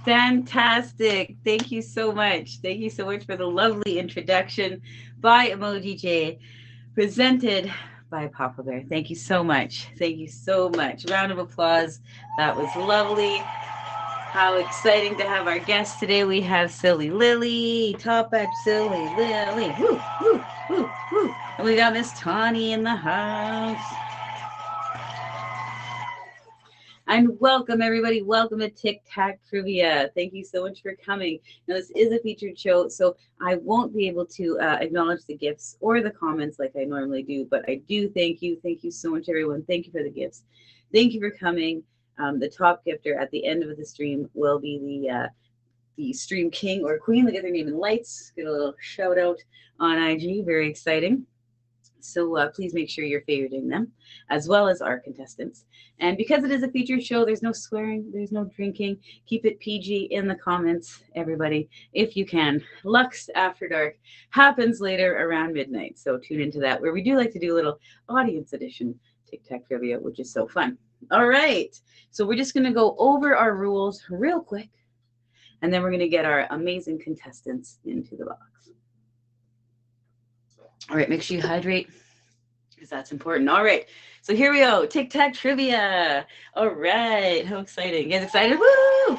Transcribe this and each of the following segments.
Fantastic. Thank you so much. Thank you so much for the lovely introduction by Emoji J, presented by Papa Bear. Thank you so much. Thank you so much. Round of applause. That was lovely. How exciting to have our guest today. We have Silly Lily, Top Edge Silly Lily. Woo, woo, woo, woo. And we got Miss Tawny in the house. And welcome, everybody. Welcome to Tic Tac Trivia. Thank you so much for coming. Now, this is a featured show, so I won't be able to acknowledge the gifts or the comments like I normally do, but I do thank you. Thank you so much, everyone. Thank you for the gifts. Thank you for coming. The top gifter at the end of the stream will be the stream king or queen. They get their name in lights. Get a little shout out on IG. Very exciting. So please make sure you're favoriting them, as well as our contestants. And because it is a featured show, there's no swearing, there's no drinking. Keep it PG in the comments, everybody, if you can. Lux After Dark happens later around midnight, so tune into that, where we do like to do a little audience edition Tic Tac Trivia, which is so fun. All right, so we're just going to go over our rules real quick, and then we're going to get our amazing contestants into the box. All right, make sure you hydrate, because that's important. All right, so here we go. Tic Tac Trivia. All right, how exciting. You guys excited? Woo!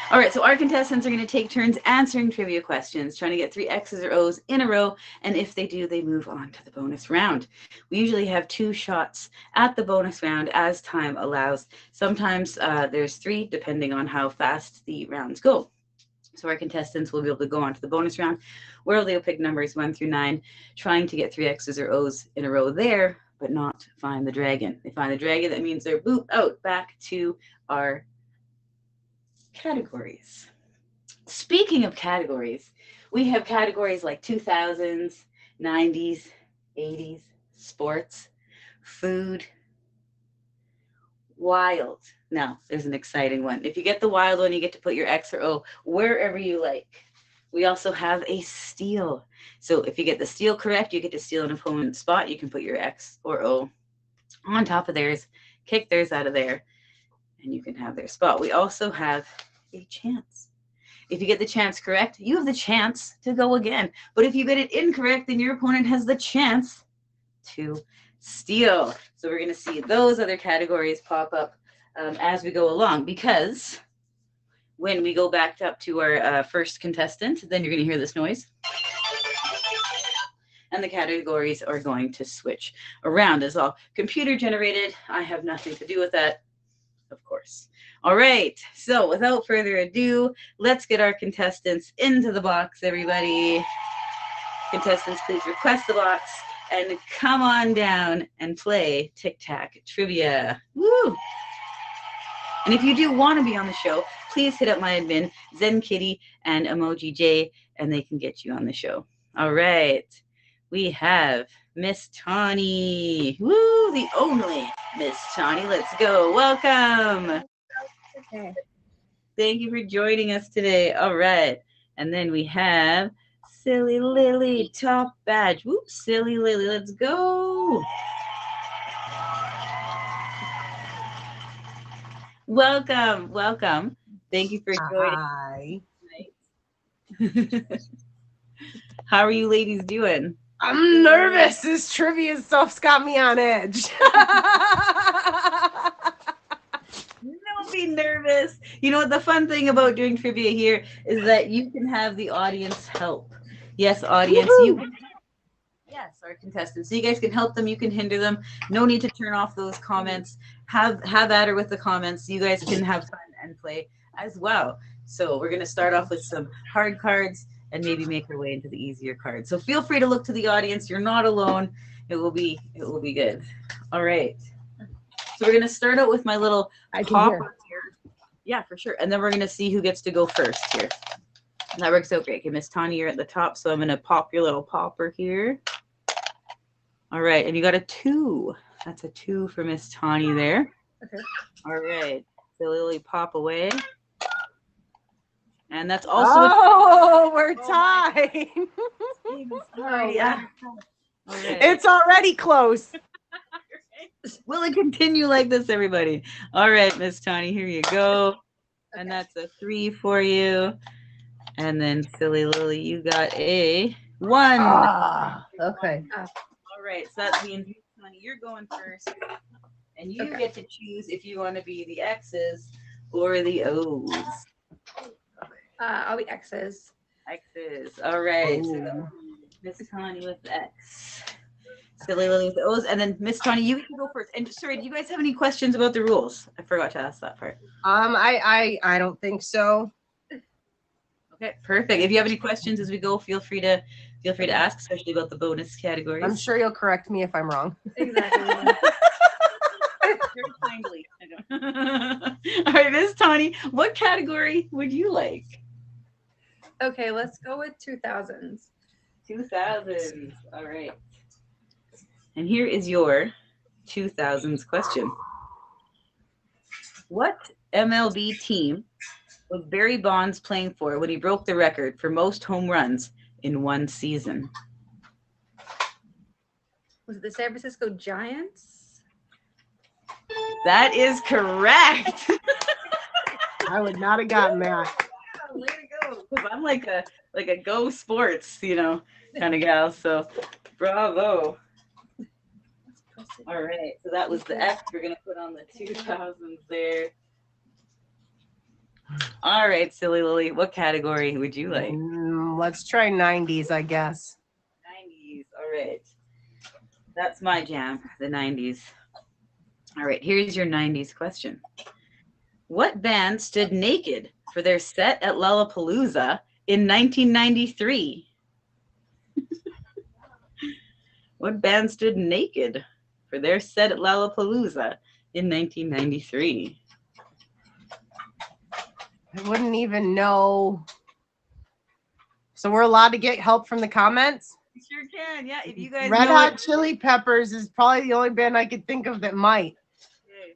All right, so our contestants are going to take turns answering trivia questions, trying to get 3 X's or O's in a row, and if they do, they move on to the bonus round. We usually have 2 shots at the bonus round as time allows. Sometimes there's 3, depending on how fast the rounds go. So our contestants will be able to go on to the bonus round, where they'll pick numbers 1 through 9, trying to get 3 X's or O's in a row there, but not find the dragon. They find the dragon, that means they're boop out back to our categories. Speaking of categories, we have categories like 2000s, 90s, 80s, sports, food, wild. Now, there's an exciting one. If you get the wild one, you get to put your X or O wherever you like. We also have a steal. So if you get the steal correct, you get to steal an opponent's spot. You can put your X or O on top of theirs, kick theirs out of there, and you can have their spot. We also have a chance. If you get the chance correct, you have the chance to go again. But if you get it incorrect, then your opponent has the chance to steal. So we're going to see those other categories pop up as we go along, because when we go back up to our first contestant, then you're going to hear this noise. And the categories are going to switch around. It's all computer generated. I have nothing to do with that, of course. All right, so without further ado, let's get our contestants into the box, everybody. Contestants, please request the box and come on down and play Tic Tac Trivia. Woo! And if you do want to be on the show, please hit up my admin, Zen Kitty and Emoji J, and they can get you on the show. All right, we have Miss Tawny. Woo, the only Miss Tawny. Let's go. Welcome. Okay. Thank you for joining us today. All right, and then we have Silly Lily, top badge. Whoop, Silly Lily, let's go. Welcome, welcome. Thank you for joining us. How are you ladies doing? I'm nervous. This trivia stuff's got me on edge. Don't be nervous. You know what the fun thing about doing trivia here is that you can have the audience help. Yes, audience, you can. Yes, our contestants. So you guys can help them. You can hinder them. No need to turn off those comments. Have at her with the comments. You guys can have fun and play as well. So we're going to start off with some hard cards and maybe make our way into the easier cards. So feel free to look to the audience. You're not alone. It will be good. All right. So we're going to start out with my little popper here. Yeah, for sure. And then we're going to see who gets to go first here. That works out great. Okay, Miss Tawny, you're at the top, so I'm going to pop your little popper here. All right, and you got a 2. That's a 2 for Miss Tawny there. Okay. All right, so Lily, pop away. And that's also we're tied. already wow. All right. It's already close. Will it continue like this, everybody? All right, Miss Tawny, here you go. And that's a 3 for you. And then Silly Lily, you got a 1. Okay. All right, so that means, Miss Tawny, you're going first. And you get to choose if you want to be the X's or the O's. I'll be X's. X's. All right. So Miss Tawny with the X. Silly Lily with the O's. And then Miss Tawny, you can go first. And sorry, do you guys have any questions about the rules? I forgot to ask that part. I don't think so. Okay, perfect. If you have any questions as we go, feel free to ask, especially about the bonus categories. I'm sure you'll correct me if I'm wrong. Exactly. Very kindly. All right, Miss Tawny, what category would you like? Okay, let's go with 2000s. 2000s. All right. And here is your 2000s question. What MLB team was Barry Bonds playing for when he broke the record for most home runs in one season? Was it the San Francisco Giants? That is correct. I would not have gotten that. Way to go. 'Cause I'm like a go sports, kind of gal. So bravo. All right. So that was the X. We're gonna put on the 2000s there. All right, Silly Lily, what category would you like? Let's try 90s, I guess. 90s. All right. That's my jam, the 90s. All right, here's your 90s question. What band stood naked for their set at Lollapalooza in 1993? What band stood naked for their set at Lollapalooza in 1993? I wouldn't even know. So we're allowed to get help from the comments? You sure can, yeah. If you guys Red know Hot it- Chili Peppers is probably the only band I could think of that might. Okay.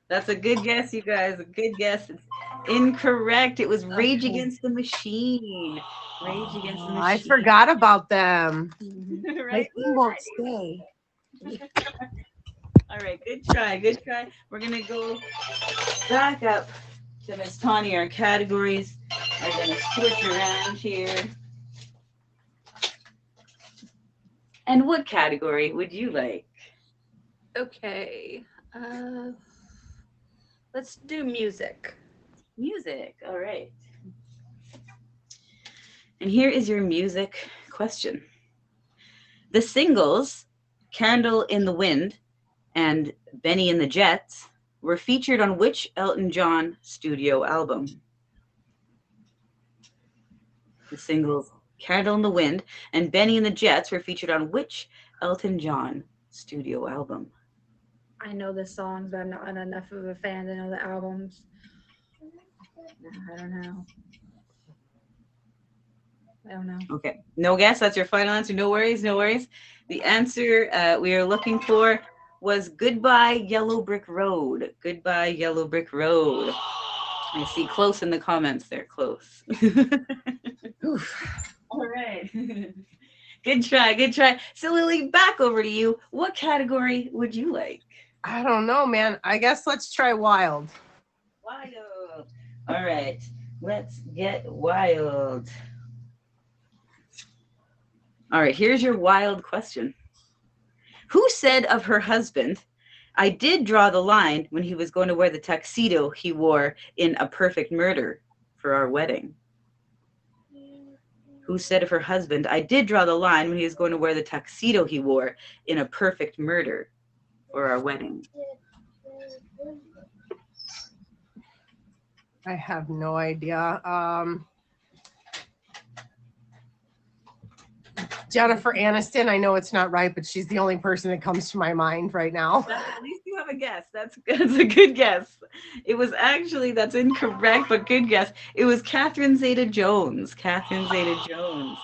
That's a good guess, you guys. A good guess. It's incorrect. It was Rage Against the Machine. Rage Against the Machine. I forgot about them. Right? My thing won't stay. All right, good try, good try. We're gonna go back up to Miss Tawny. Our categories are gonna switch around here. And what category would you like? Okay. Let's do music. Music, all right. And here is your music question. The singles, Candle in the Wind and Benny and the Jets, were featured on which Elton John studio album? The singles, Candle in the Wind and Benny and the Jets, were featured on which Elton John studio album? I know the songs, but I'm not enough of a fan to know the albums. I don't know. Okay, no guess. That's your final answer. No worries, no worries. The answer we are looking for was Goodbye Yellow Brick Road. Goodbye Yellow Brick Road. I see close in the comments there, close. All right. Good try, good try. So Lily, back over to you. What category would you like? I don't know, man. I guess let's try wild. Wild. All right, let's get wild. All right, here's your wild question. Who said of her husband, I did draw the line when he was going to wear the tuxedo he wore in A Perfect Murder for our wedding? Who said of her husband, I did draw the line when he was going to wear the tuxedo he wore in A Perfect Murder for our wedding? I have no idea. Jennifer Aniston, I know it's not right, but she's the only person that comes to my mind right now. At least you have a guess. That's a good guess. It was actually, that's incorrect, but good guess. It was Catherine Zeta-Jones. Catherine Zeta-Jones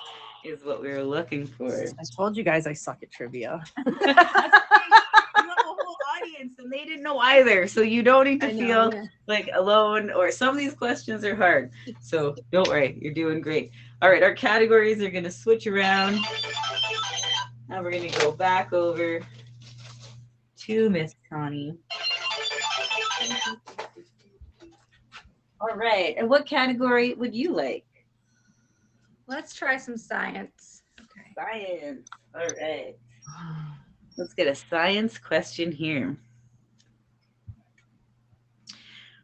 is what we were looking for. I told you guys I suck at trivia. You have a whole audience and they didn't know either. So you don't need to I know, feel yeah. like alone, or some of these questions are hard. So don't worry, you're doing great. All right, our categories are going to switch around. Now we're going to go back over to Miss Connie. All right, and what category would you like? Let's try some science. Okay. Science. All right. Let's get a science question here.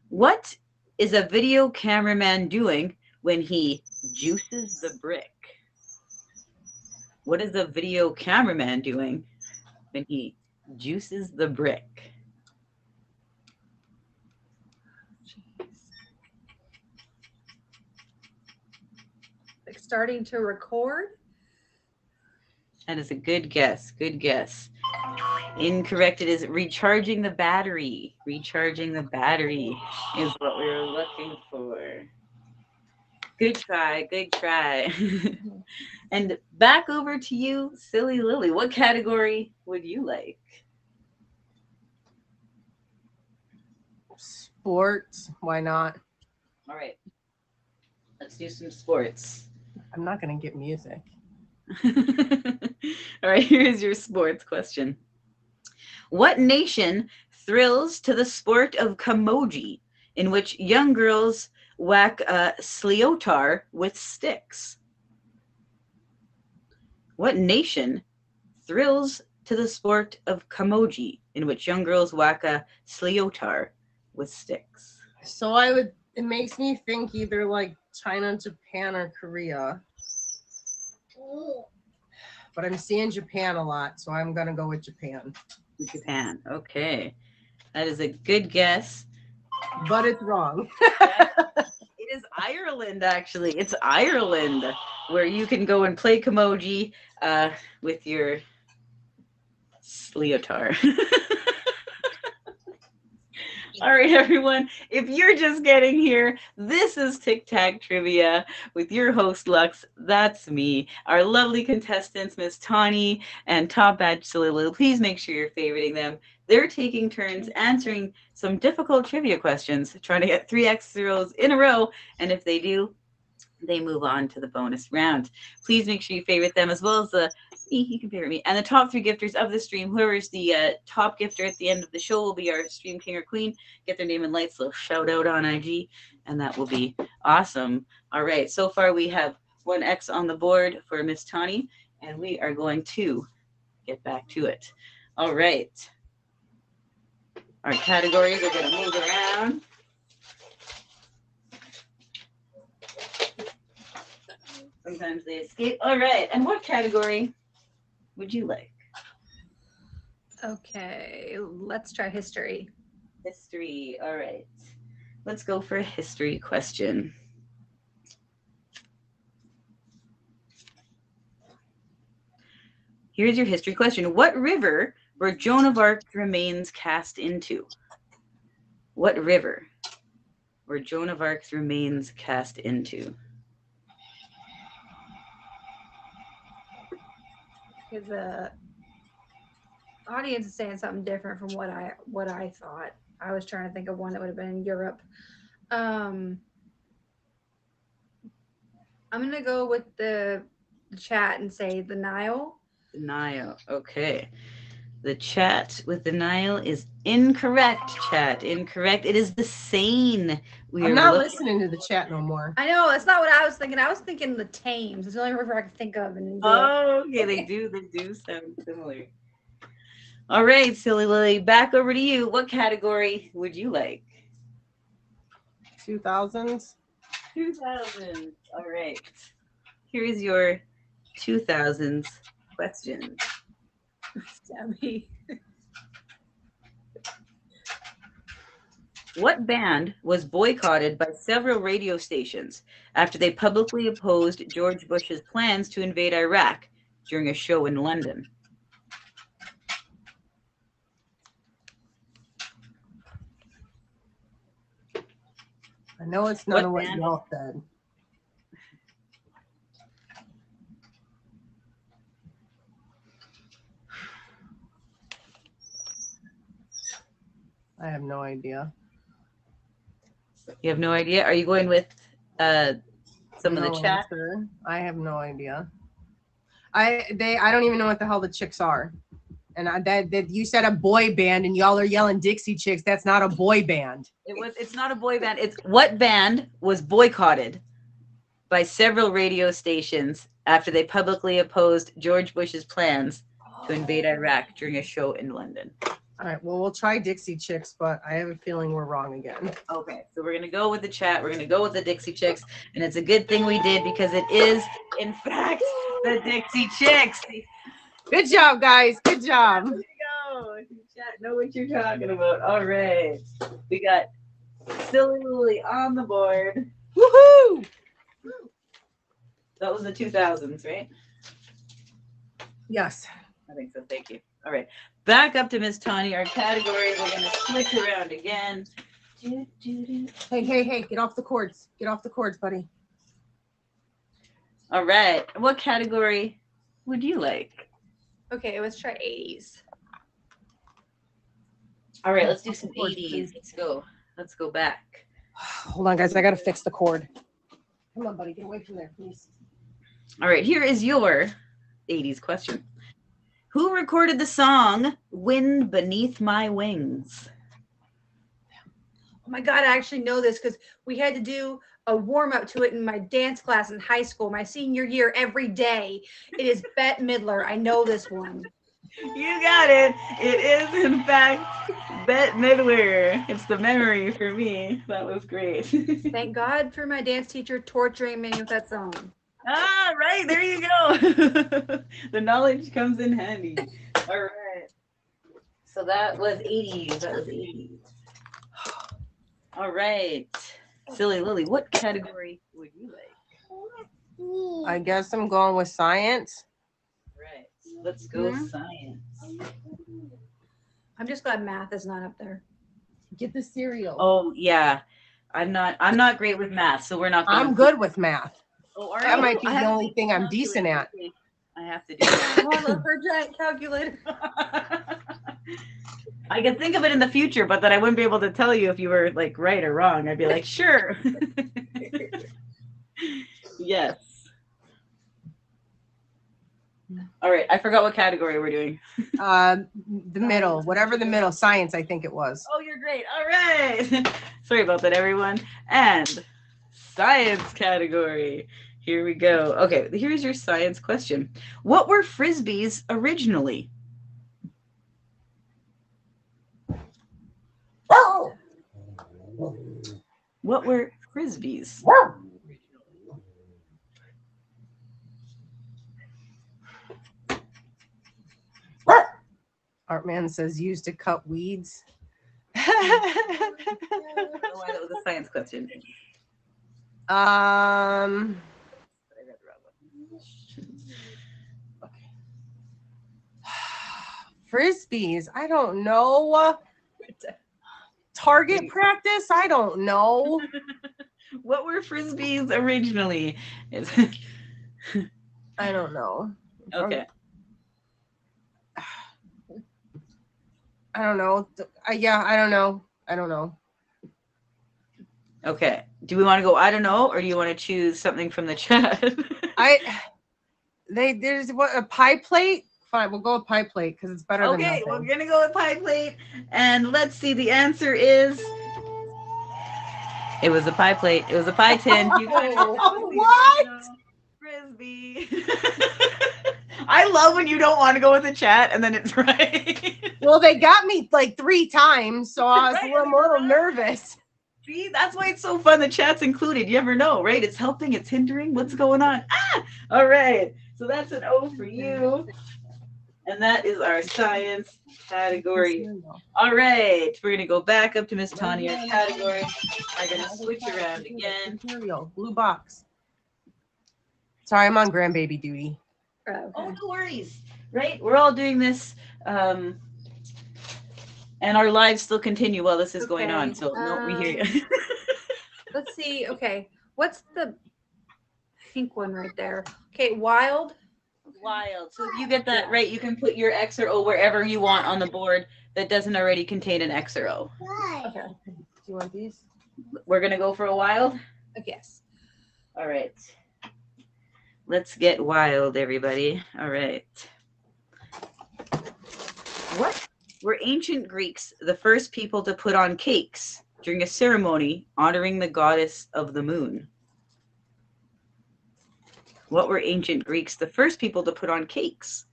What is a video cameraman doing when he juices the brick? What is a video cameraman doing when he juices the brick? Like starting to record. That is a good guess. Good guess. Incorrect. It is recharging the battery. Recharging the battery is what we were looking for. Good try. Good try. And back over to you, Silly Lily. What category would you like? Sports. Why not? All right. Let's do some sports. I'm not going to get music. All right, here's your sports question. What nation thrills to the sport of camogie, in which young girls whack a sliotar with sticks? What nation thrills to the sport of camogie, in which young girls whack a sliotar with sticks? So it makes me think either like China, Japan, or Korea. But I'm seeing Japan a lot, so I'm going to go with Japan. Japan. Okay. That is a good guess. But it's wrong. It is Ireland, actually. It's Ireland, where you can go and play camogie with your sliotar. All right, everyone. If you're just getting here, this is Tic Tac Trivia with your host, Lux. That's me. Our lovely contestants, Miss Tawny and Top Badge Silly Lil. Please make sure you're favoriting them. They're taking turns answering some difficult trivia questions, trying to get 3x0s in a row. And if they do, they move on to the bonus round. Please make sure you favorite them, as well as you can favorite me, and the top 3 gifters of the stream. Whoever is the top gifter at the end of the show will be our stream king or queen. Get their name and lights, little shout out on IG, and that will be awesome. All right, so far we have 1 X on the board for Miss Tawny, and we are going to get back to it. All right, our categories are going to move around. Sometimes they escape. All right, and what category would you like? Okay, let's try history. History. All right. Let's go for a history question. Here's your history question. What river were Joan of Arc's remains cast into? What river were Joan of Arc's remains cast into? Because the audience is saying something different from what I thought. I was trying to think of one that would have been in Europe. I'm gonna go with the chat and say the Nile. The Nile. Okay. The chat with the Nile is incorrect, chat. Incorrect. It is the Seine. I'm not listening to the chat no more. I know, that's not what I was thinking. I was thinking the Thames. It's the only river I could think of. Oh, okay. They do sound similar. All right, Silly Lily, back over to you. What category would you like? 2000s. 2000s. All right. Here's your 2000s question. Stabby. What band was boycotted by several radio stations after they publicly opposed George Bush's plans to invade Iraq during a show in London? I know it's none of what y'all said. I have no idea. You have no idea? Are you going with some of the No chat? answer. I have no idea. I don't even know what the hell the Chicks are. And that you said a boy band and y'all are yelling Dixie Chicks. That's not a boy band. It's not a boy band. It's what band was boycotted by several radio stations after they publicly opposed George Bush's plans to invade Iraq during a show in London. All right, well, we'll try Dixie Chicks, but I have a feeling we're wrong again. Okay, so we're going to go with the chat. We're going to go with the Dixie Chicks. And it's a good thing we did because it is, in fact, the Dixie Chicks. Good job, guys. Good job. There you go. Chat, know what you're talking about. All right. We got Silly Lily on the board. Woohoo! That was the 2000s, right? Yes. I think so. Thank you. All right. Back up to Miss Tanya. Our category, we're going to switch around again. Hey, get off the cords. Get off the cords, buddy. All right. What category would you like? Okay, let's try 80s. All right. Let's do some Of course, 80s. please. Let's go back. Hold on, guys. I got to fix the cord. Come on, buddy. Get away from there, please. All right. Here is your 80s question. Who recorded the song Wind Beneath My Wings? Oh my God, I actually know this because we had to do a warm up to it in my dance class in high school, my senior year, every day. It is Bette Midler. I know this one. You got it. It is, in fact, Bette Midler. It's the memory for me. That was great. Thank God for my dance teacher torturing me with that song. Ah, right. There you go. The knowledge comes in handy. All right. So that was 80s. That was 80s. All right. Silly Lily, what category would you like? I guess I'm going with science. Right. Let's go science. I'm just glad math is not up there. Get the cereal. Oh, yeah. I'm not great with math, so we're not going I'm good with math. Oh, are That you? might be I the have only to thing I'm calculate. decent at. I have to do that. Oh, I love her giant calculator. I could think of it in the future, but then I wouldn't be able to tell you if you were like right or wrong. I'd be like, sure. Yes. All right. I forgot what category we're doing. The middle, whatever the middle, science, I think it was. Oh, you're great. All right. Sorry about that, everyone. And science category. Here we go. Okay, here's your science question. What were frisbees originally? What were frisbees? Artman says used to cut weeds. I don't know why that was a science question. I read the wrong one. Frisbees, I don't know. Target practice, I don't know. What were frisbees originally? I don't know. Okay. I don't know. Yeah, I don't know. I don't know. Okay. Do we want to go I don't know, or do you want to choose something from the chat? There's what, a pie plate? Fine, we'll go with pie plate because it's better than Okay, nothing. we're gonna go with pie plate, and let's see. The answer is it was a pie plate. It was a pie tin. You got it. What? Frisbee. I love when you don't want to go with the chat and then it's right. Well, they got me like 3 times, so I was Right, a little nervous. See, that's why it's so fun. The chat's included. You never know, right? It's helping, it's hindering. What's going on? Ah! All right. So that's an O for you. And that is our science category. All right. We're going to go back up to Miss Tanya category. I'm going to switch around again. Cereal, blue box. Sorry, I'm on grandbaby duty. Oh, Oh, okay. no worries. Right? We're all doing this. And our lives still continue while this is going on. Okay, So, no, we hear you. Let's see. Okay. What's the pink one right there? Okay, wild. Wild. So if you get that right, you can put your X or O wherever you want on the board that doesn't already contain an X or O. Okay. Do you want these? We're going to go for a wild? Yes. All right. Let's get wild, everybody. All right. What were ancient Greeks the first people to put on cakes during a ceremony honoring the goddess of the moon? What were ancient Greeks the first people to put on cakes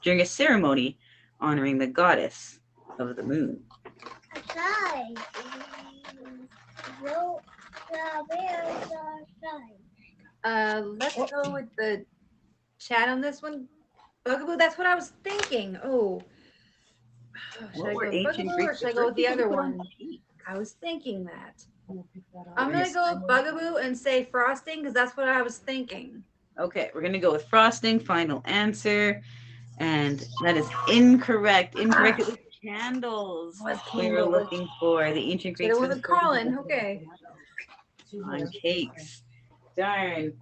during a ceremony honoring the goddess of the moon? Let's go with the chat on this one. Bugaboo, that's what I was thinking. Oh. Should I go with Bugaboo or should I go with the other one? I was thinking that. I'm going to go with Bugaboo and say frosting because that's what I was thinking. Okay, we're going to go with frosting. Final answer. And that is incorrect. Incorrect. It was candles. We were looking for the ancient Greeks. It wasn't Colin. Okay. On cakes. Darn.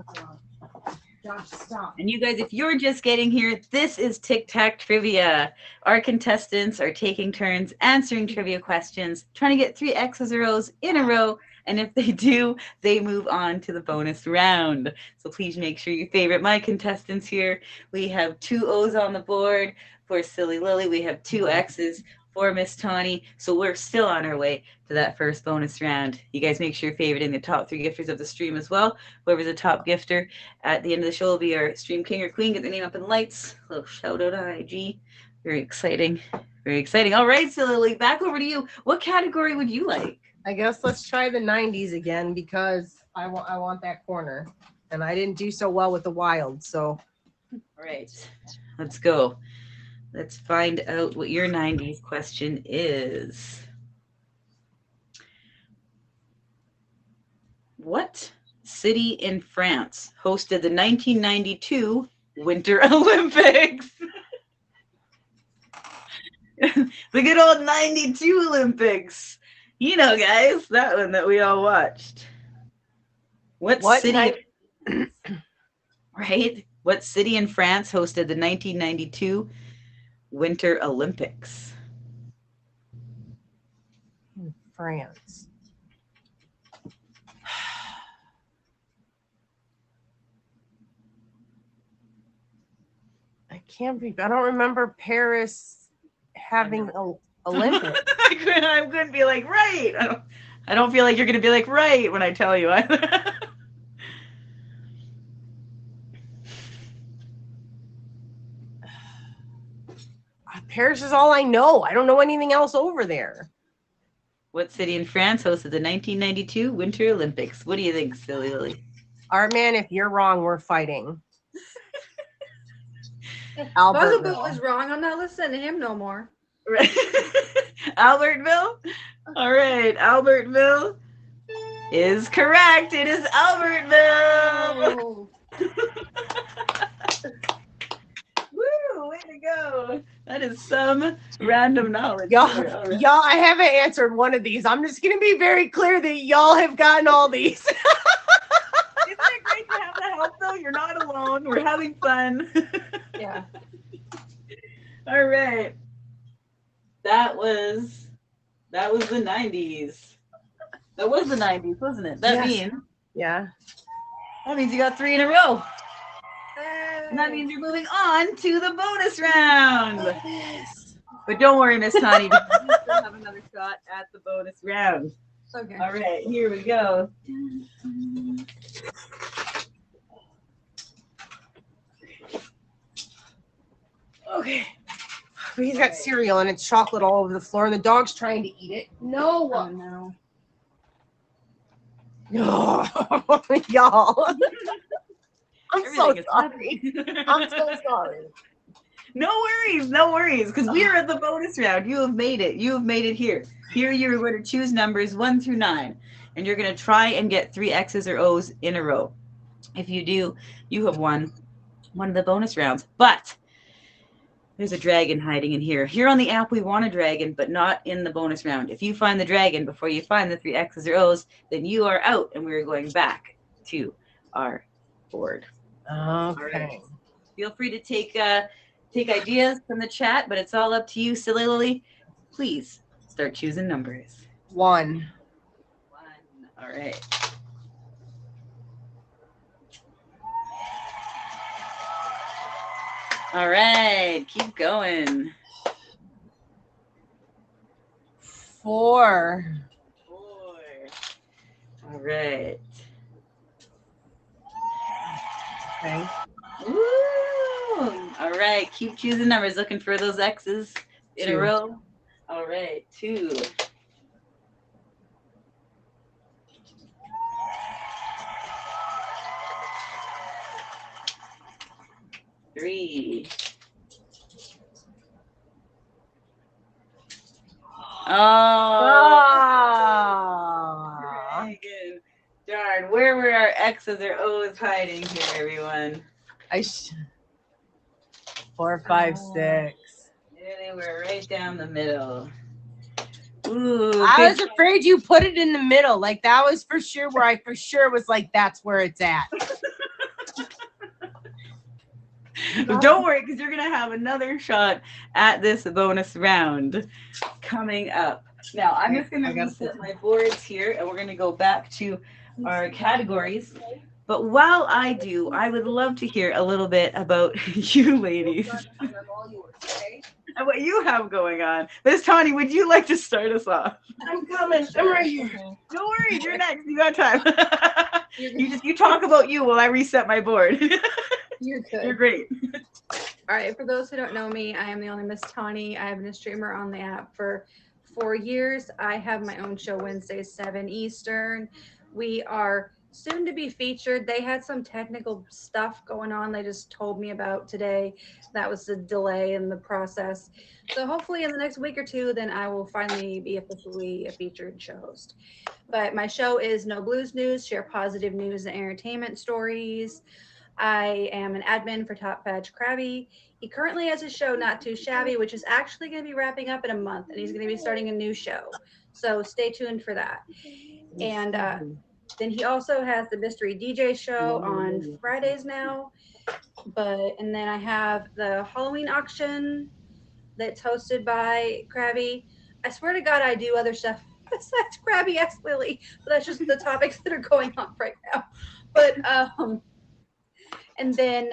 Josh, stop. And you guys, if you're just getting here, this is Tic Tac Trivia. Our contestants are taking turns answering trivia questions, trying to get 3 X's or O's in a row. And if they do, they move on to the bonus round. So please make sure you favorite my contestants here. We have 2 O's on the board for Silly Lily. We have 2 X's for Miss Tawny. So we're still on our way to that first bonus round. You guys make sure you're favoriting the top 3 gifters of the stream as well. Whoever's the top gifter at the end of the show will be our stream king or queen. Get their name up in lights. A little shout out on IG. Very exciting. Very exciting. All right, Silly Lily, back over to you. What category would you like? I guess let's try the 90s again because I want that corner. And I didn't do so well with the wild, so. All right, let's go. Let's find out what your 90s question is. What city in France hosted the 1992 Winter Olympics? The good old 92 Olympics. You know, guys, that one that we all watched. What city? Right? What city in France hosted the 1992 Winter Olympics? France. I can't be. I don't remember Paris having a Olympics. I couldn't be like, right. I don't feel like you're going to be like, right, when I tell you. Paris is all I know. I don't know anything else over there. What city in France hosted the 1992 Winter Olympics? What do you think, Silly Lily? Artman, if you're wrong, we're fighting. Bugaboo was wrong. I'm not listening to him no more. Right. Albertville? All right, Albertville is correct. It is Albertville. Oh. Woo, way to go. That is some random knowledge. Y'all, I haven't answered one of these. I'm just going to be very clear that y'all have gotten all these. Isn't it great to have the help, though? You're not alone. We're having fun. Yeah. All right. That was the 90s. That was the 90s, wasn't it? That means you got 3 in a row. And that means you're moving on to the bonus round. But don't worry, Miss Tawny, because you still have another shot at the bonus round. Okay. All right, here we go. Okay. He's got cereal and it's chocolate all over the floor and the dog's trying to eat it. No. Oh, no. Oh, y'all. I'm so Everything is sorry. I'm so sorry. No worries, because we are at the bonus round. You have made it. You have made it here. Here you're going to choose numbers 1 through 9, and you're going to try and get 3 X's or O's in a row. If you do, you have won one of the bonus rounds. But there's a dragon hiding in here. Here on the app, we want a dragon, but not in the bonus round. If you find the dragon before you find the 3 X's or O's, then you are out, and we're going back to our board. Okay. feel free to take ideas from the chat, but it's all up to you. Silly Lily, please start choosing numbers. 1. 1. All right. All right, keep going. 4. 4. All right. Okay. Woo! All right, keep choosing numbers. Looking for those X's in 2. a row. All right, 2. 3. Oh, Megan. Darn, where were our X's or O's hiding here, everyone? 4, 5, 6. There they were, right down the middle. Ooh, I was afraid you put it in the middle. Like, that was for sure where I for sure was like, that's where it's at. Don't worry, because you're going to have another shot at this bonus round coming up. Now, I'm just going to reset my boards here, and we're going to go back to our categories. But while I do, I would love to hear a little bit about you ladies and what you have going on. Miss Tawny, would you like to start us off? I'm coming. I'm right here. No worries, you're next. You got time. You talk about you while I reset my board. You're good. You're great. All right, for those who don't know me, I am the only Miss Tawny. I have been a streamer on the app for 4 years. I have my own show Wednesdays, 7 Eastern. We are soon to be featured. They had some technical stuff going on they just told me about today. That was the delay in the process. So hopefully in the next week or two, then I will finally be officially a featured show host. But my show is No Blues News, share positive news and entertainment stories. I am an admin for Top Badge Krabby. He currently has a show, Not Too Shabby, which is actually going to be wrapping up in a month, and he's going to be starting a new show. So stay tuned for that. And then he also has the Mystery DJ show on Fridays now. And then I have the Halloween auction that's hosted by Krabby. I swear to God, I do other stuff besides Krabby Ask Lily, but that's just the topics that are going on right now. But and then,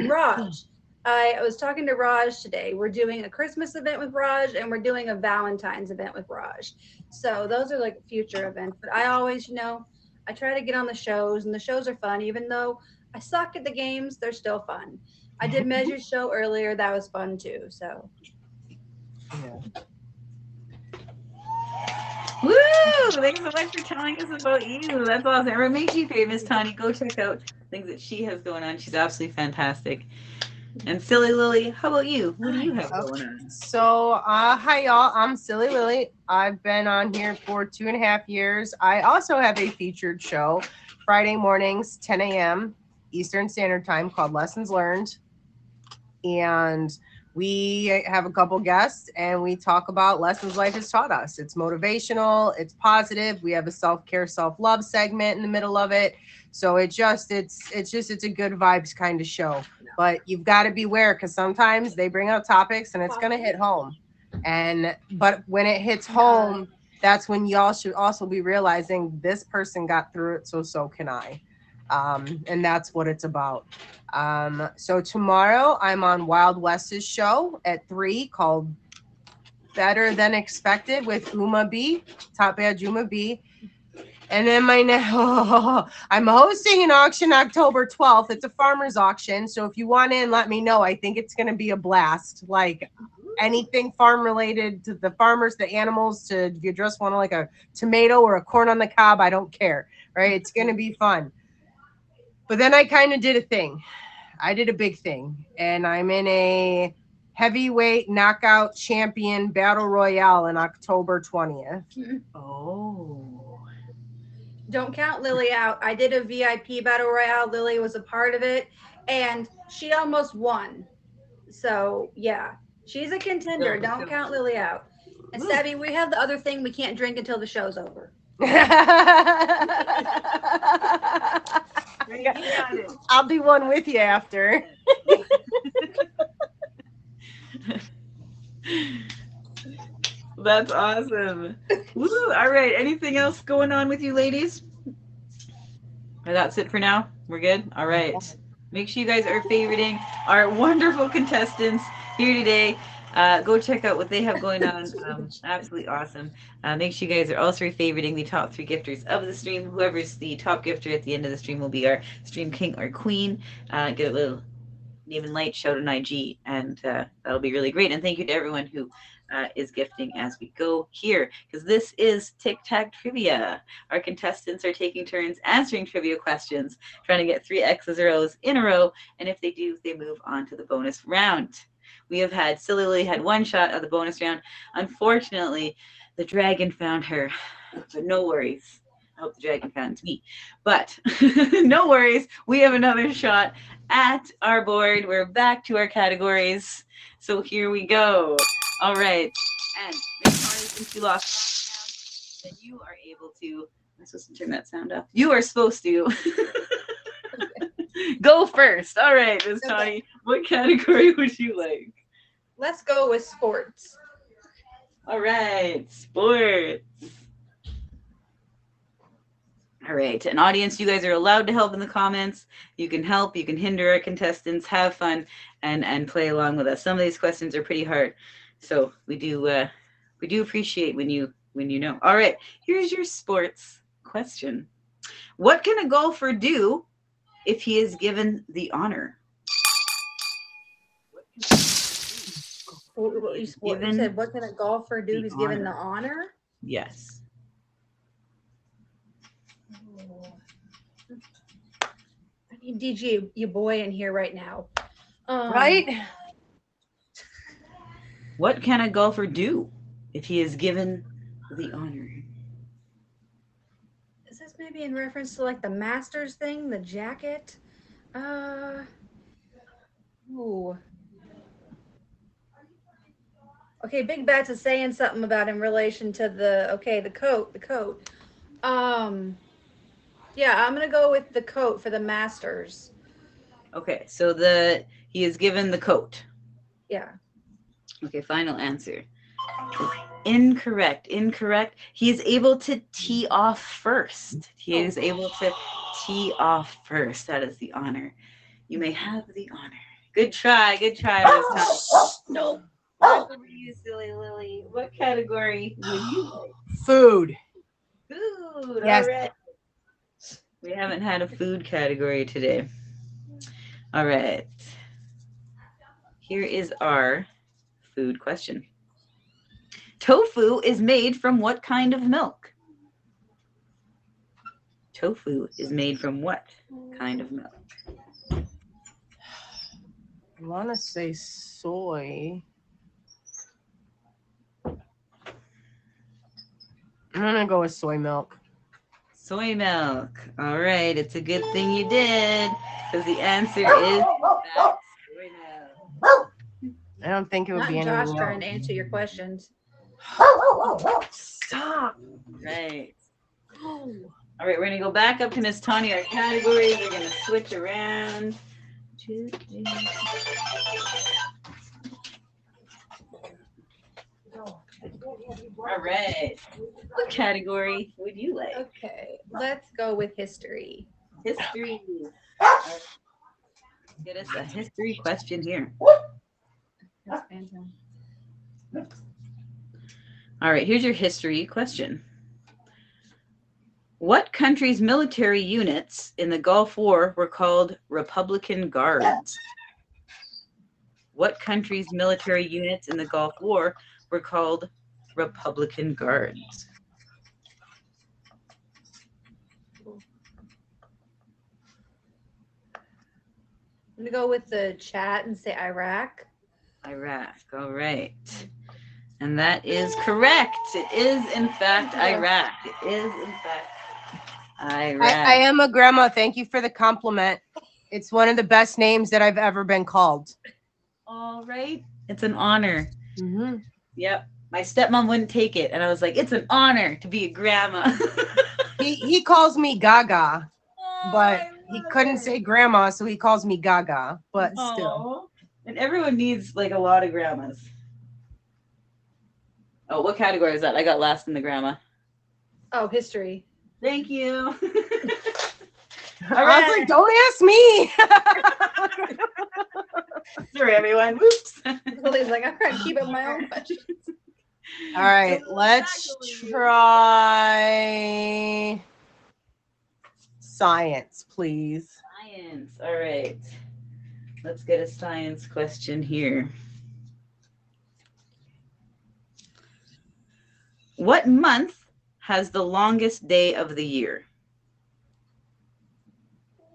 Raj. I was talking to Raj today. We're doing a Christmas event with Raj, and we're doing a Valentine's event with Raj. So those are like future events. But I always, I try to get on the shows, and the shows are fun. Even though I suck at the games, they're still fun. I did Measure's show earlier. That was fun too. So. Yeah. Woo! Thanks so much for telling us about you. That's awesome. It makes you famous, Tawny. Go check out things that she has going on. She's absolutely fantastic. And Silly Lily, how about you? What do you have going on? So, hi y'all. I'm Silly Lily. I've been on here for 2.5 years. I also have a featured show Friday mornings, 10 a.m. Eastern Standard Time called Lessons Learned. And we have a couple guests and we talk about lessons life has taught us. It's motivational, it's positive. We have a self-care, self-love segment in the middle of it. So it's a good vibes kind of show. But you've got to beware because sometimes they bring out topics and it's going to hit home. But when it hits home, that's when y'all should also be realizing this person got through it, so can I. And that's what it's about. So tomorrow I'm on Wild West's show at 3 called Better Than Expected with Uma B, Top Badge Uma B. And then I'm hosting an auction October 12th. It's a farmer's auction. So if you want in, let me know. I think it's going to be a blast. Like anything farm related to the farmers, the animals, to if you just want like a tomato or a corn on the cob, I don't care. Right? It's going to be fun. But then I kind of did a thing. I did a big thing. And I'm in a heavyweight knockout champion battle royale on October 20th. Oh. Don't count Lily out. I did a VIP battle royale. Lily was a part of it, and she almost won. So yeah, she's a contender. Don't count Lily out. And Savvy, we have the other thing. We can't drink until the show's over. You got it. I'll do one with you after. That's awesome. Woo. All right. Anything else going on with you ladies? Or that's it for now? We're good? All right. Make sure you guys are favoriting our wonderful contestants here today. Go check out what they have going on. Absolutely awesome. Make sure you guys are also favoriting the top 3 gifters of the stream. Whoever's the top gifter at the end of the stream will be our stream king or queen. Get a little name and light shout on IG, and that'll be really great. And thank you to everyone who is gifting as we go here, because this is Tic Tac Trivia. Our contestants are taking turns answering trivia questions, trying to get 3 X's or O's in a row, and if they do, they move on to the bonus round. We have had Silly Lily had 1 shot of the bonus round. Unfortunately, the dragon found her, but no worries. I hope the dragon found me, but no worries. We have another shot at our board. We're back to our categories. So here we go. All right. And Miss Connie, since you lost, then you are able to, I'm supposed to turn that sound off. You are supposed to go first. All right, Miss Connie, what category would you like? Let's go with sports. All right, sports. All right, and audience, you guys are allowed to help in the comments. You can help, you can hinder our contestants, have fun, and play along with us. Some of these questions are pretty hard, so we do appreciate when you know. All right, here's your sports question. What can a golfer do if he is given the honor? You said, what can a golfer do who's given the honor? Yes. I need DJ, your boy, in here right now. Right? What can a golfer do if he is given the honor? Is this maybe in reference to like the Masters thing, the jacket? Ooh. Okay, Big Bats is saying something about in relation to the coat. Yeah, I'm gonna go with the coat for the Masters. Okay, so he is given the coat. Yeah. Okay, final answer. Incorrect. He is able to tee off first. He is able to tee off first. That is the honor. You may have the honor. Good try, Miss Tom. No. Back over to you, Silly Lily. What category would you like? Food. Food. Yes. All right. We haven't had a food category today. All right. Here is our food question. Tofu is made from what kind of milk? Tofu is made from what kind of milk? I want to say soy. I'm going to go with soy milk. Soy milk. All right. It's a good thing you did, because the answer is soy milk. I don't think it would Not be any Josh more. trying to answer your questions. Stop. Right. All right. We're going to go back up to Miss Tanya. Our categories are going to switch around. 2, 3. All right. What category would you like? Okay, let's go with history. History. Get us a history question here. All right, here's your history question. What country's military units in the Gulf War were called Republican Guards? What country's military units in the Gulf War were called Republican Guards? I'm gonna go with the chat and say Iraq. Iraq, all right. And that is correct. It is, in fact, Iraq. It is, in fact, Iraq. I am a grandma. Thank you for the compliment. It's one of the best names that I've ever been called. All right. It's an honor. Mm-hmm. Yep. My stepmom wouldn't take it. And I was like, it's an honor to be a grandma. He calls me Gaga. Oh, But I he couldn't say grandma, so he calls me Gaga. But still, And everyone needs like a lot of grandmas. Oh, what category is that? I got last in the grandma. Oh, history. Thank you. I was like, don't ask me. Sorry, everyone. Whoops. Lily's like, I'm trying to keep up my own questions. All right, let's try science, please. Science. All right. Let's get a science question here. What month has the longest day of the year?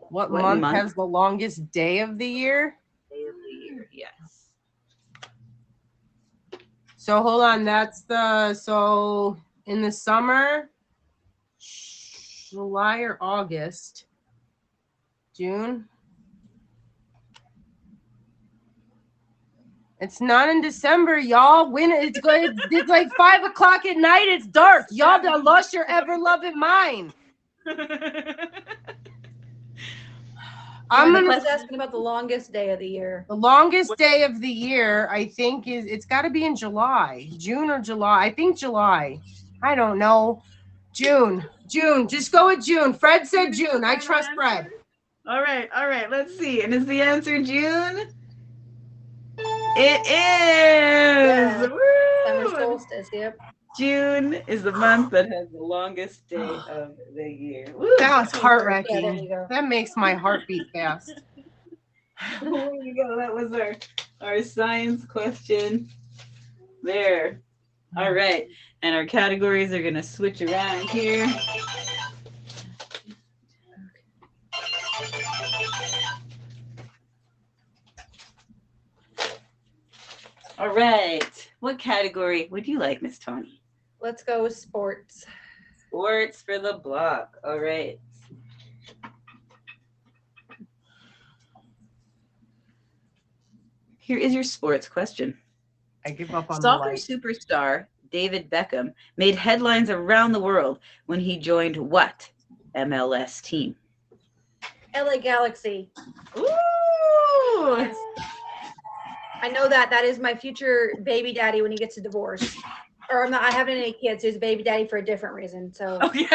What month has the longest day of the year? Day of the year, yes. So hold on, so in the summer, July or August, June. It's not in December, y'all. When it's like 5 o'clock at night. It's dark. Y'all done lost your ever loving mind. I'm just asking about the longest day of the year. The longest day of the year, I think, it's got to be in July, June or July. I think July. I don't know. June. Just go with June. Fred said June. I trust Fred. All right. Let's see. And is the answer June? It is. Yeah. Summer solstice. Yep. June is the month that has the longest day of the year. Woo. That was heart-wrenching. Yeah, there you go. That makes my heart beat fast. There you go. That was our science question. There. All right. And our categories are going to switch around here. All right. What category would you like, Miss Tawny? Let's go with sports. Sports for the block. All right. Here is your sports question. I give up on Soccer the superstar David Beckham made headlines around the world when he joined what MLS team? LA Galaxy. Ooh! Yes. I know that. That is my future baby daddy when he gets a divorce. Or I haven't any kids. He's a baby daddy for a different reason. So Okay.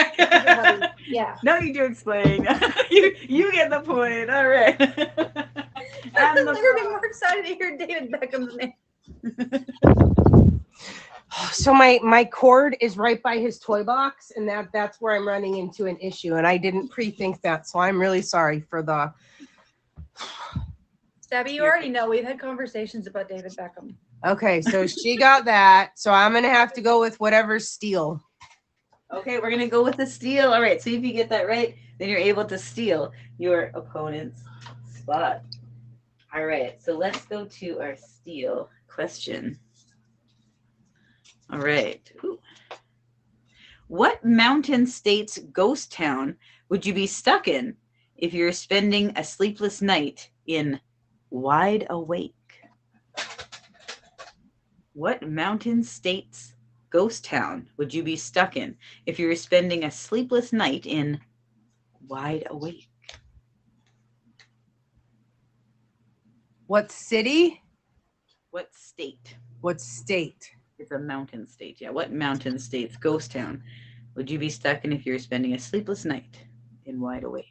yeah. No need to explain. you get the point. All right. I've never been more excited to hear David Beckham's name. So my cord is right by his toy box, and that's where I'm running into an issue, and I didn't pre-think that, so I'm really sorry for the. Stabby, you already know we've had conversations about David Beckham. Okay, so she got that, so I'm gonna have to go with whatever's steal. Okay, we're gonna go with the steal. All right, so if you get that right, then you're able to steal your opponent's spot. All right, so let's go to our steal question. All right. Ooh. What mountain state's ghost town would you be stuck in if you're spending a sleepless night in Wide Awake? What mountain state's ghost town would you be stuck in if you were spending a sleepless night in Wide Awake? What city? What state? What state? It's a mountain state. Yeah. What mountain state's ghost town would you be stuck in if you were spending a sleepless night in Wide Awake?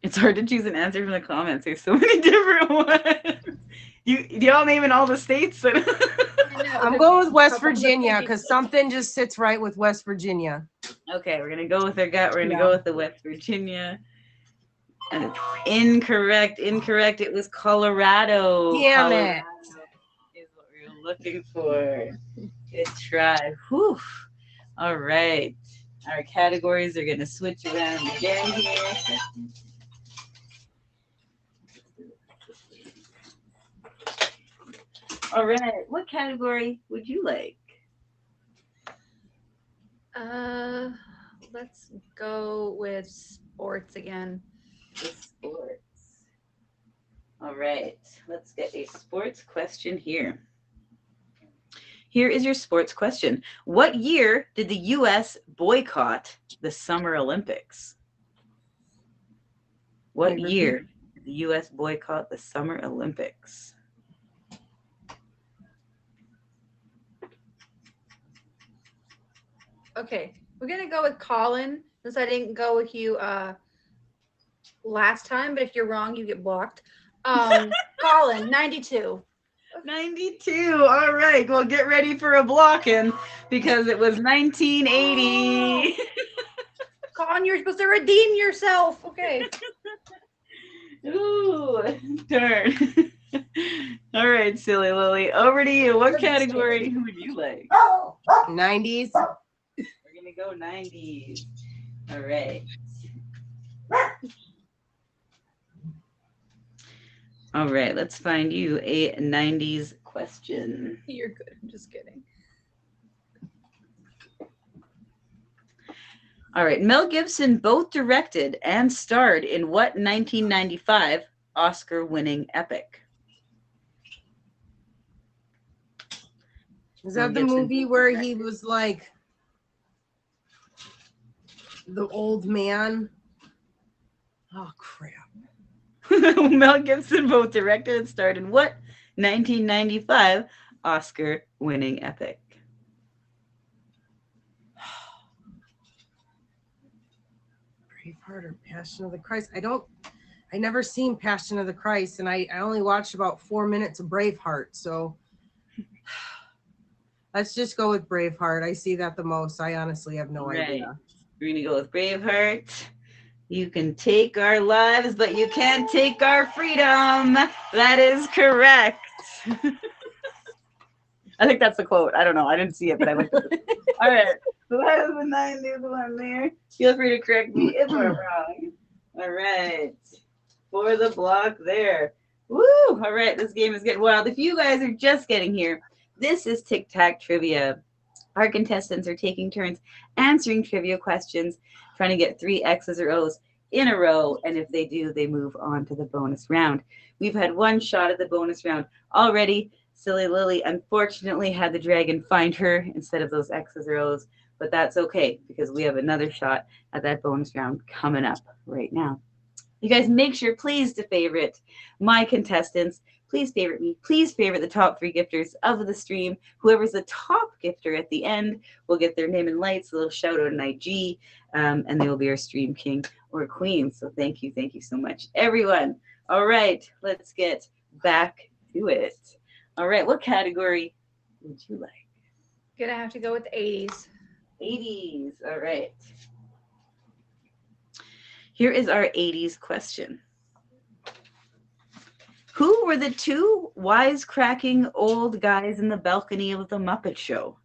It's hard to choose an answer from the comments. There's so many different ones. Do y'all naming all the states? I'm going with West Virginia because something just sits right with West Virginia. Okay, we're gonna go with our gut. We're gonna go with the West Virginia. And it's incorrect. It was Colorado. Damn it. Is what we were looking for. Good try. Whew. All right. Our categories are gonna switch around again here. All right. What category would you like? Let's go with sports again. The sports. All right, let's get a sports question here. Here is your sports question. What year did the U.S. boycott the Summer Olympics? What year did the U.S. boycott the Summer Olympics? Okay, we're gonna go with Colin since I didn't go with you last time. But if you're wrong, you get blocked. Colin, 92. 92. All right. Well, get ready for a blocking because it was 1980. Colin, you're supposed to redeem yourself. Okay. Ooh, darn. All right, silly Lily. Over to you. What category would you like? 90s. We're going to go 90s. All right. All right, let's find you a 90s question. You're good. I'm just kidding. All right, Mel Gibson both directed and starred in what 1995 Oscar-winning epic? Is that the movie where he was like the old man? Oh, crap. Mel Gibson both directed and starred in what 1995 Oscar-winning epic? Braveheart or Passion of the Christ? I never seen Passion of the Christ, and I only watched about 4 minutes of Braveheart, so let's just go with Braveheart. I see that the most. I honestly have no idea. We're gonna go with Braveheart. You can take our lives, but you can't take our freedom. That is correct. I think that's the quote. I don't know. I didn't see it, but I looked at it. All right. So that is the 90s one there. Feel free to correct me if I'm wrong. All right. For the block there. Woo! All right. This game is getting wild. If you guys are just getting here, this is Tic Tac Trivia. Our contestants are taking turns answering trivia questions, trying to get 3 X's or O's in a row. And if they do, they move on to the bonus round. We've had one shot at the bonus round already. Silly Lily unfortunately had the dragon find her instead of those X's or O's, but that's okay because we have another shot at that bonus round coming up right now. You guys make sure, please, to favorite my contestants. Please favorite me. Please favorite the top 3 gifters of the stream. Whoever's the top gifter at the end will get their name and lights, a little shout out on IG, and they will be our stream king or queen. So thank you so much, everyone. All right, let's get back to it. All right, what category would you like? Gonna have to go with the 80s. 80s. All right. Here is our 80s question. Who were the 2 wisecracking old guys in the balcony of the Muppet Show?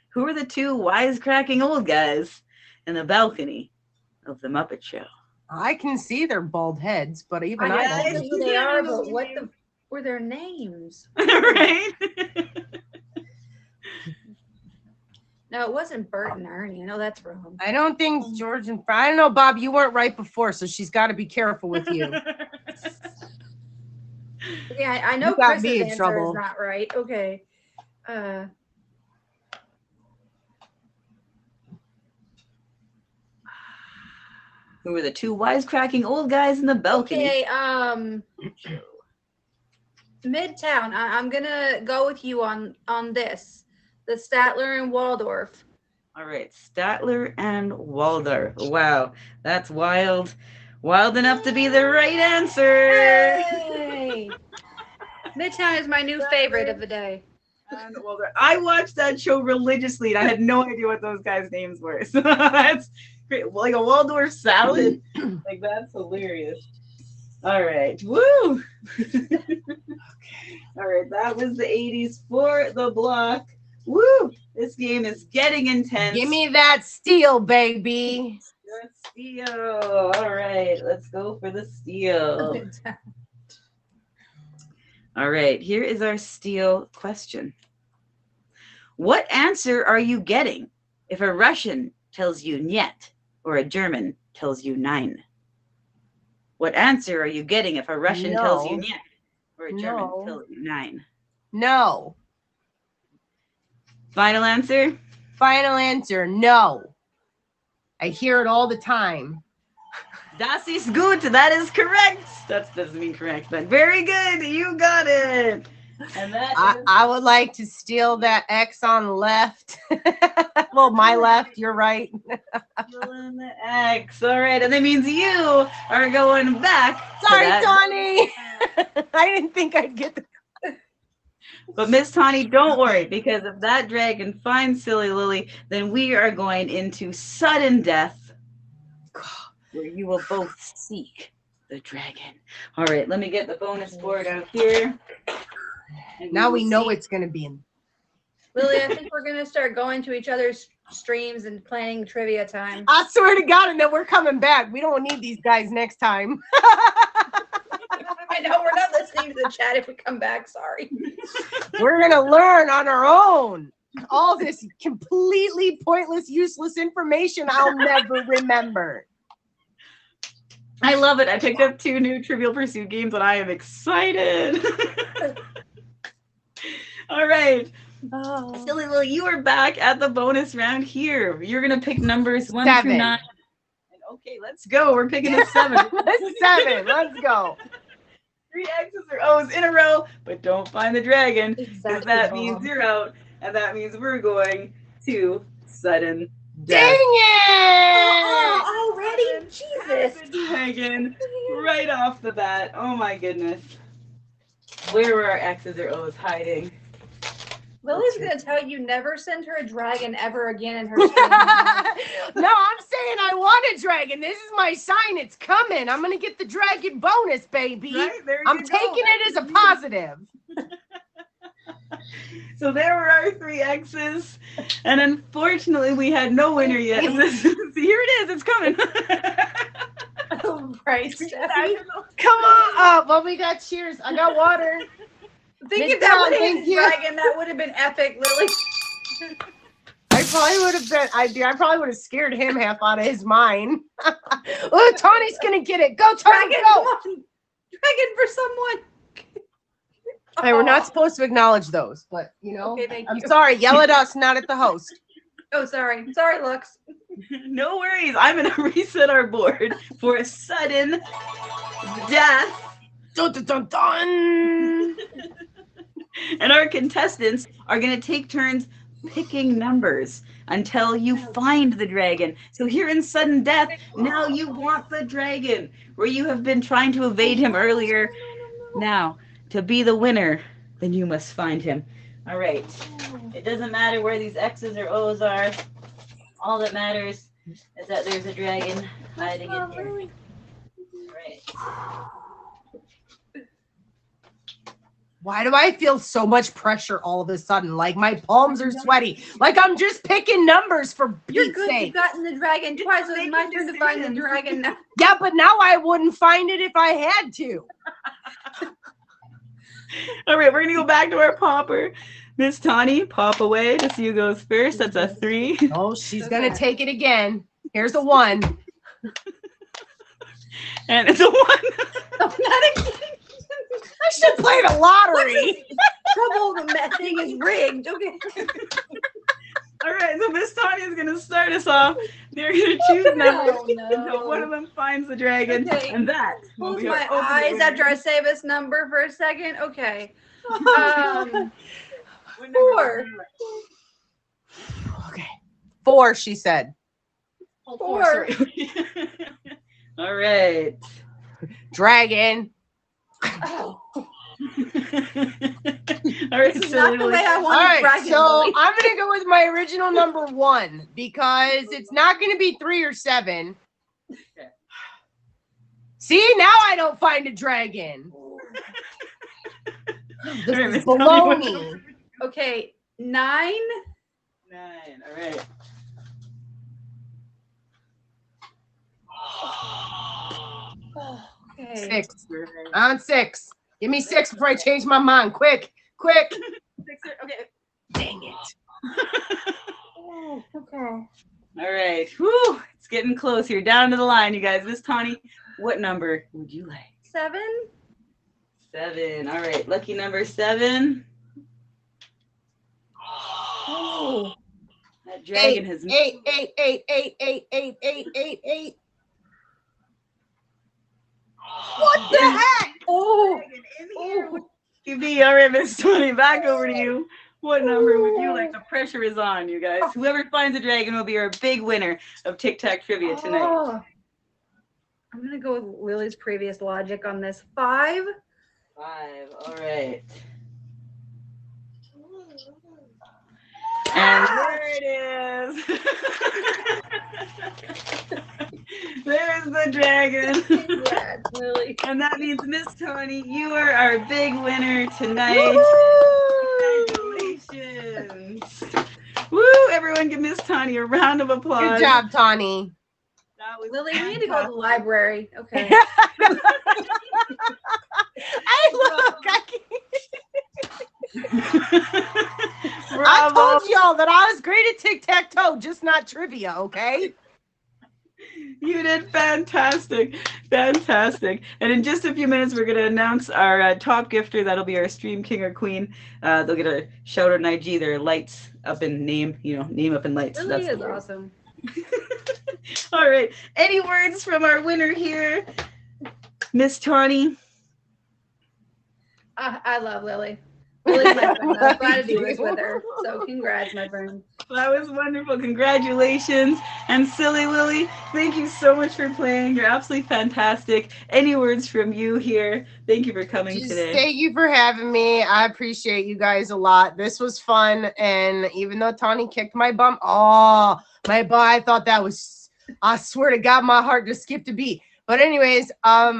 Who were the 2 wisecracking old guys in the balcony of the Muppet Show? I can see their bald heads, but even I I know don't. who they are, but what were their names? Right? No, it wasn't Bert and Ernie. I know that's wrong. I don't think George and I don't know, Bob. You weren't right before, so she's got to be careful with you. Yeah, I know You got Chris's me in answer trouble. is not right. Okay. Who were the 2 wisecracking old guys in the balcony? Okay, Midtown. I'm gonna go with you on this. The Statler and Waldorf. All right, Statler and Waldorf. Wow, that's wild. Wild enough to be the right answer. Hey! Midtown is my new favorite of the day. And Waldorf. I watched that show religiously, and I had no idea what those guys' names were. So that's great. Like a Waldorf salad. Like, that's hilarious. All right. Woo! Okay. All right, that was the 80s for the block. Woo! This game is getting intense. Give me that steel, baby. The steal. All right, let's go for the steal. All right, here is our steal question. What answer are you getting if a Russian tells you "niet" or a German tells you "nein"? What answer are you getting if a Russian tells you No. "niet" or a German No. tells you "nein"? No. Final answer? Final answer, no. I hear it all the time. Das ist gut. That is correct. That doesn't mean correct, but very good. You got it. And that is I would like to steal that X on the left. Well, my left, your right. still in the X. All right, and that means you are going back. to Sorry, that. Tawny. I didn't think I'd get the. But Miss Tawny, don't worry, because if that dragon finds Silly Lily, then we are going into sudden death, where you will both seek the dragon. All right, let me get the bonus board out here. And Now will we know see. it's going to be in. Lily, I think we're gonna start going to each other's streams and planning trivia time. I swear to God, and then we're coming back. We don't need these guys next time. I know we're not listening to the chat if we come back. Sorry. We're going to learn on our own. All this completely pointless, useless information I'll never remember. I love it. I picked up 2 new Trivial Pursuit games, and I am excited. All right. Oh. Silly Lily, you are back at the bonus round here. You're going to pick numbers 1 through 7. 9. Okay, let's go. We're picking a 7. Let's 7. Let's go. 3 X's or O's in a row, but don't find the dragon, because Exactly, that means Mom. you're out, and that means we're going to sudden Dang death. it! Oh, already? Jesus. The dragon right off the bat. Oh my goodness. Where were our X's or O's hiding? Lily's gonna tell you never send her a dragon ever again in her stream. No, I'm saying I want a dragon. This is my sign. It's coming. I'm going to get the dragon bonus, baby. Right? There I'm you go. taking it as a positive. So there were our 3 X's, and unfortunately we had no winner yet. So here it is. It's coming. Right, Stephanie. Come on. Well, we got cheers. I got water. Think Miss if that Brown, would have thank been you. dragon, that would have been epic, Lily. I probably would have been. I probably would have scared him half out of his mind. Oh, Tawny's gonna get it. Go, Tawny, Dragon, go. come on. Dragon for someone. Hey, we're not supposed to acknowledge those, but you know. Okay, thank I'm you. sorry. Yell at us, not at the host. Oh, sorry. Sorry, Lux. No worries. I'm going to reset our board for a sudden death. Dun, dun, dun, dun. And our contestants are going to take turns picking numbers until you find the dragon. So here in sudden death, now you want the dragon, where you have been trying to evade him earlier. Now, to be the winner, then you must find him. All right. It doesn't matter where these X's or O's are. All that matters is that there's a dragon hiding in here. All right. Why do I feel so much pressure all of a sudden? Like my palms are sweaty. Like I'm just picking numbers for You're Pete's good. sake. You've gotten the dragon twice. So it's my making turn to find the decisions. dragon now. Yeah, but now I wouldn't find it if I had to. All right, we're gonna go back to our popper. Miss Tawny, pop away. Just you goes first. That's a 3. Oh, she's Okay. gonna take it again. Here's a 1. And it's a 1. Oh, not again. I should play the lottery. Trouble. The thing is rigged. Okay. All right, so Miss Tawny is gonna start us off. They're gonna choose numbers Oh, no. until one of them finds the dragon, Okay. and that will Close be our my ultimate eyes winner. after I say this number for a second. Okay. What number 4. would you like? Okay. 4, she said. 4. All right. Dragon. Oh, All right, this is so not the way I All want right, dragon. so Lily. I'm gonna go with my original number 1 because it's not gonna be 3 or 7. Okay. See, now I don't find a dragon. This All right, is Miss Tawny, what baloney. number? Okay, 9. 9. All right. Okay. 6. On 6. Give me 6 before I change my mind. Quick, quick. 6. Okay. Dang it. Oh, okay. All right. Whew. It's getting close here. Down to the line, you guys. Miss Tawny, What number would you like? 7. 7. All right. Lucky number 7. Oh. That dragon has 8. What the heck? Oh. You be all right, Miss Tony. Back over to you. What number would you like? The pressure is on, you guys. Whoever finds a dragon will be our big winner of Tic Tac Trivia tonight. Oh. I'm going to go with Lily's previous logic on this. 5. 5. All right. And there it is. There's the dragon. Congrats, Lily. And that means, Miss Tony, you are our big winner tonight. Congratulations. Woo! Everyone give Miss Tony a round of applause. Good job, Tawny. That was Lily, we need to go to the library. Okay. I told y'all that I was great at tic-tac-toe, just not trivia, okay? You did fantastic. Fantastic. And in just a few minutes, we're going to announce our top gifter. That'll be our stream king or queen. They'll get a shout out in IG. Their lights up in name, name up in lights. Lily That's is awesome. All right. Any words from our winner here, Miss Tawny? I love Lily. Lily's my friend. I'm glad to do this with her. So congrats, my friend. That was wonderful. Congratulations. And Silly Lily, thank you so much for playing. You're absolutely fantastic. Any words from you here? Thank you for coming today. Thank you for having me. I appreciate you guys a lot. This was fun. And even though Tawny kicked my bum, my butt, I thought that was, I swear to God, my heart just skipped a beat. But anyways, if I'm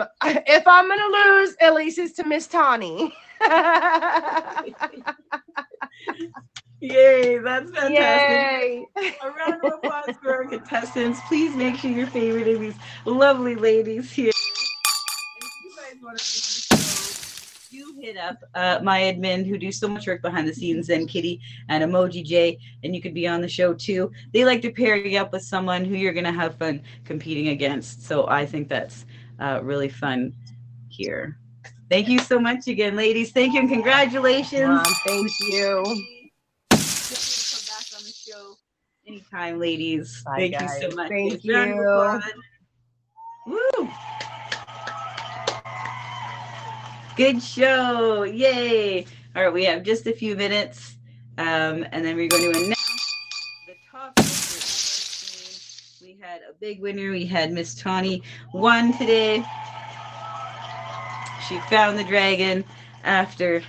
going to lose, at least it's to Miss Tawny. Yay, that's fantastic. Yay. A round of applause for our contestants. Please make sure you're favoriting these lovely ladies here. If you guys want to be on the show, you hit up my admin who do so much work behind the scenes, Zen Kitty and Emoji J, and you could be on the show too. They like to pair you up with someone who you're going to have fun competing against. So I think that's really fun here. Thank you so much again, ladies. Thank you and congratulations. Thank you. Come back on the show anytime, ladies. Bye, Thank guys. you so much. Thank Round of you. applause. Woo! Good show. Yay. All right, we have just a few minutes. And then we're going to announce the top winner of our team. We had a big winner. We had Miss Tawny won today. She found the dragon after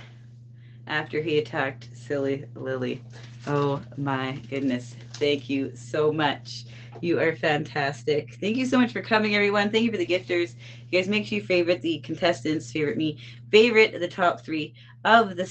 he attacked Silly Lily. Oh my goodness. Thank you so much. You are fantastic. Thank you so much for coming, everyone. Thank you for the gifters. You guys make sure you favorite the contestants, favorite me, favorite the top 3 of the